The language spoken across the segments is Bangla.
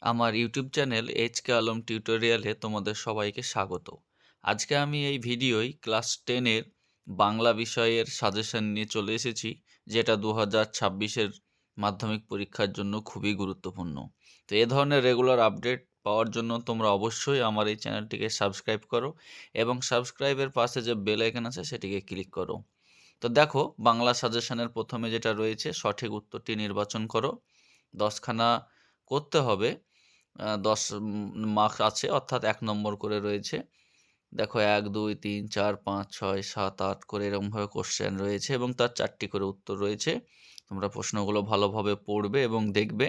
আমার ইউটিউব চ্যানেল এইচকে আলম টিউটোরিয়ালে তোমাদের সবাইকে স্বাগত। আজকে আমি এই ভিডিওয় ক্লাস 10-এর বাংলা বিষয়ের সাজেশন নিয়ে চলে এসেছি, যেটা 2026-এর মাধ্যমিক পরীক্ষার জন্য খুবই গুরুত্বপূর্ণ। তো এ ধরনের রেগুলার আপডেট পাওয়ার জন্য তোমরা অবশ্যই আমার এই চ্যানেলটিকে সাবস্ক্রাইব করো এবং সাবস্ক্রাইবের পাশে যে বেল আইকন আছে সেটিকে ক্লিক করো। তো দেখো, বাংলা সাজেশনের প্রথমে যেটা রয়েছে, সঠিক উত্তরটি নির্বাচন করো। 10খানা করতে হবে। 10 মার্ক আছে, অর্থাৎ 1 নম্বর করে রয়েছে। দেখো 1, 2, 3, 4, 5, 6, 7, 8 করে এরকমভাবে কোশ্চেন রয়েছে এবং তার 4টি করে উত্তর রয়েছে। তোমরা প্রশ্নগুলো ভালোভাবে পড়বে এবং দেখবে।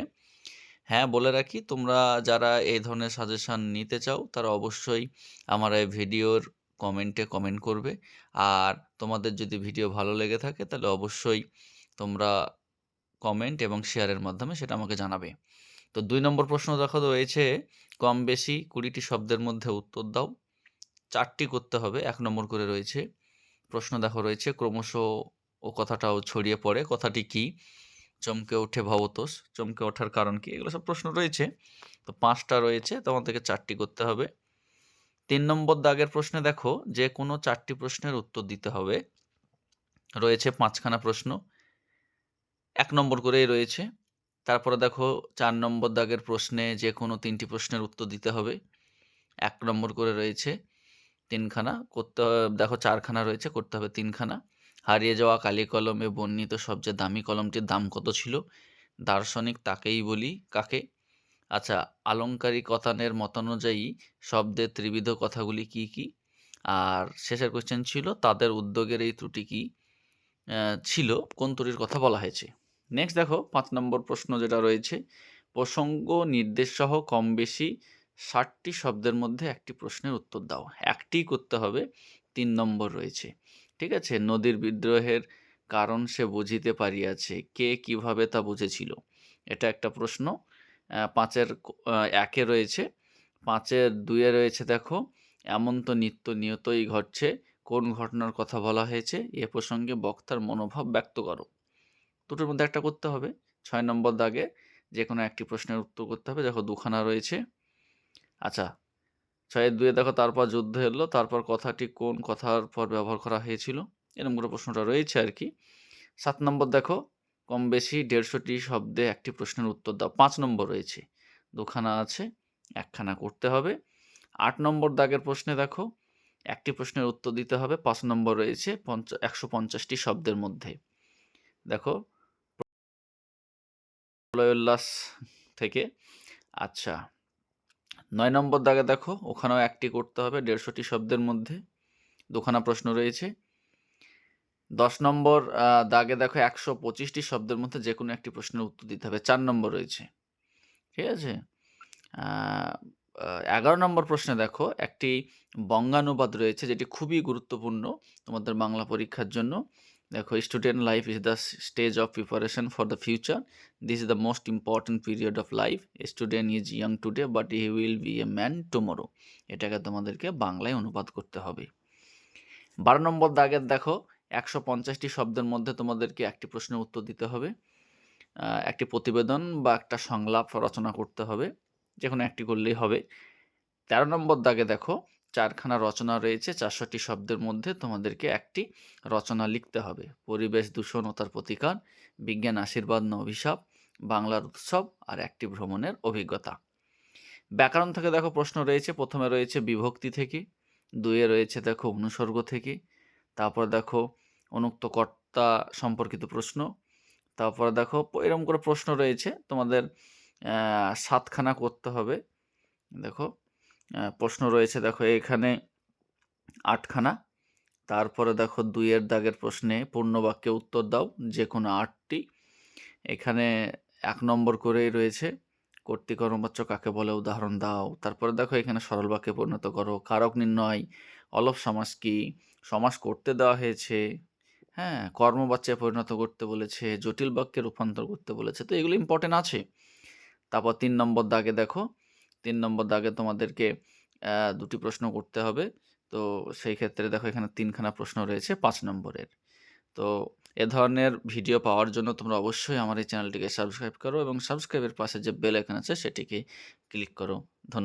হ্যাঁ, বলে রাখি, তোমরা যারা এই ধরনের সাজেশন নিতে চাও তারা অবশ্যই আমার এই ভিডিওর কমেন্টে কমেন্ট করবে। আর তোমাদের যদি ভিডিও ভালো লেগে থাকে তাহলে অবশ্যই তোমরা কমেন্ট এবং শেয়ারের মাধ্যমে সেটা আমাকে জানাবে। তো 2 নম্বর প্রশ্ন দেখো রয়েছে, কম বেশি 20টি শব্দের মধ্যে উত্তর দাও। 4টি করতে হবে, 1 নম্বর করে রয়েছে। প্রশ্ন দেখো রয়েছে, ক্রমশ ও কথাটাও ছড়িয়ে পড়ে, কথাটি কি? চমকে ওঠে ভবতোষ, চমকে ওঠার কারণ কি? এগুলো সব প্রশ্ন রয়েছে। তো 5টা রয়েছে, তোমাদেরকে 4টি করতে হবে। 3 নম্বর দাগের প্রশ্নে দেখো, যে কোনো 4টি প্রশ্নের উত্তর দিতে হবে। রয়েছে 5খানা প্রশ্ন, 1 নম্বর করেই রয়েছে। তারপরে দেখো 4 নম্বর দাগের প্রশ্নে যে কোনো 3টি প্রশ্নের উত্তর দিতে হবে। 1 নম্বর করে রয়েছে 3খানা করতে দেখো 4খানা রয়েছে, করতে হবে 3খানা। হারিয়ে যাওয়া কালি কলমে বর্ণিত সবচেয়ে দামি কলমটির দাম কত ছিল? দার্শনিক তাকেই বলি কাকে? আচ্ছা, আলংকারিকতানের মতানুযায়ী শব্দের ত্রিবিধ কথাগুলি কি কি? আর শেষের কোয়েশ্চেন ছিল, তাদের উদ্যোগের এই ত্রুটি কি ছিল, কোন ত্রুটির কথা বলা হয়েছে? নেক্সট দেখো 5 নম্বর প্রশ্ন যেটা রয়েছে, প্রসঙ্গ নির্দেশ সহ কম বেশি 60টি শব্দের মধ্যে একটি প্রশ্নের উত্তর দাও। একটিই করতে হবে, 3 নম্বর রয়েছে। ঠিক আছে? নদীর বিদ্রোহের কারণ সে বুঝিতে পারিয়াছে, কে কিভাবে তা বুঝেছিল? এটা একটা প্রশ্ন। 5-এর 1-এ রয়েছে। 5-এর 2-এ রয়েছে দেখো, এমন তো নিত্য নিয়তই ঘটছে, কোন ঘটনার কথা বলা হয়েছে? এ প্রসঙ্গে বক্তার মনোভাব ব্যক্ত করো। দুটোর মধ্যে একটা করতে হবে। 6 নম্বর দাগে যে কোনো একটি প্রশ্নের উত্তর করতে হবে। দেখো 2 খানা রয়েছে। আচ্ছা, 6-এর 2-এ দেখো, তারপর যুদ্ধ এলো, তারপর কথাটি কোন কথার পর ব্যবহার করা হয়েছিল? এরকম করে প্রশ্নটা রয়েছে আর কি। 7 নম্বর দেখো, কম বেশি 150টি শব্দে একটি প্রশ্নের উত্তর দাও। 5 নম্বর রয়েছে। 2 খানা আছে, 1 খানা করতে হবে। 8 নম্বর দাগের প্রশ্নে দেখো, একটি প্রশ্নের উত্তর দিতে হবে। 5 নম্বর রয়েছে 150টি শব্দের মধ্যে। দেখো, প্রলয় উল্লাস থেকে। আচ্ছা, 9 নম্বর দাগে দেখো, ওখানেও একটি করতে হবে 150টি শব্দের মধ্যে। 2 খানা প্রশ্ন রয়েছে। 10 নম্বর দাগে দেখো, 125টি শব্দের মধ্যে যে কোনো একটি প্রশ্নের উত্তর দিতে হবে। 4 নম্বর রয়েছে। ঠিক আছে? আ আ 11 নম্বর প্রশ্নে দেখো, একটি বঙ্গানুবাদ রয়েছে যেটি খুবই গুরুত্বপূর্ণ তোমাদের বাংলা পরীক্ষার জন্য। দেখো, student life is the stage of preparation for the future. This is the most important period of life. Student is young today but he will B a man tomorrow. এটাকে তোমাদেরকে বাংলায় অনুবাদ করতে হবে। 12 নম্বর দাগের দেখো, 150টি শব্দের মধ্যে তোমাদেরকে একটি প্রশ্নের উত্তর দিতে হবে। একটি প্রতিবেদন বা একটা সংলাপ রচনা করতে হবে। যেকোনো একটি করলেই হবে। 13 নম্বর দাগে দেখো, 4 খানা রচনা রয়েছে। 400টি শব্দের মধ্যে তোমাদেরকে একটি রচনা লিখতে হবে। পরিবেশ দূষণ ও তার প্রতিকার, বিজ্ঞান আশীর্বাদ না অভিশাপ, বাংলার উৎসব, আর একটি ভ্রমণের অভিজ্ঞতা। ব্যাকরণ থেকে দেখো প্রশ্ন রয়েছে। প্রথমে রয়েছে বিভক্তি থেকে, 2-এ রয়েছে দেখো অনুসর্গ থেকে, তারপর দেখো অনুক্ত কর্তা সম্পর্কিত প্রশ্ন, তারপরে দেখো এরকম করে প্রশ্ন রয়েছে। তোমাদের 7 খানা করতে হবে। দেখো প্রশ্ন রয়েছে দেখো এখানে 8 খানা। তারপরে দেখো 2-এর দাগের প্রশ্নে পূর্ণ বাক্যে উত্তর দাও, যে কোনো 8টি। এখানে 1 নম্বর করেই রয়েছে, কর্তৃকর্মবাচ্য কাকে বলে উদাহরণ দাও। তারপরে দেখো এখানে সরল বাক্যে পরিণত করো, কারক নির্ণয়, অলপ সমাস কি, সমাস করতে দেওয়া হয়েছে, হ্যাঁ, কর্মবাচ্যে পরিণত করতে বলেছে, জটিল বাক্যে রূপান্তর করতে বলেছে। তো এগুলো ইম্পর্টেন্ট আছে। তারপর 3 নম্বর দাগে দেখো, 3 নম্বর দাগে তোমাদেরকে 2টি প্রশ্ন করতে হবে। তো সেই ক্ষেত্রে দেখো এখানে 3 খানা প্রশ্ন রয়েছে 5 নম্বরের। তো এ ধরনের ভিডিও পাওয়ার জন্য তোমরা অবশ্যই আমার এই চ্যানেলটিকে সাবস্ক্রাইব করো এবং সাবস্ক্রাইবের পাশে যে বেল আইকন আছে সেটিকে ক্লিক করো। ধন্যবাদ।